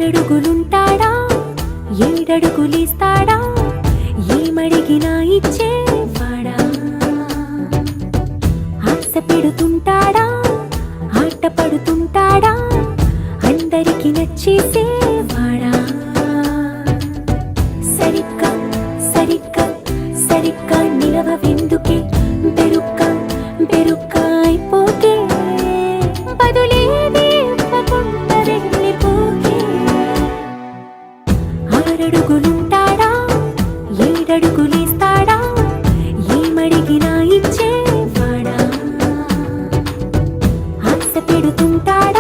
ఆరడుగులుంటాడా ఏడడుగులేస్తాడా ఏమడిగినా ఇచ్చేవాడా ఆశ పెడుతుంటాడా ఆట పడుతుంటాడా అందరికి నచ్చేసేవాడా సరిగ్గా సరిగ్గా సరిగ్గా నిలవెందుకే బెరుక్క బెరుక్క అయిపోకే బదులేది ఇవ్వకుండా వెళ్ళిపోకే ఆరడుగులుంటాడా ఏడడుగులేస్తాడా ఏమడిగినా ఇచ్చేవాడా ఆశ పెడుతుంటాడా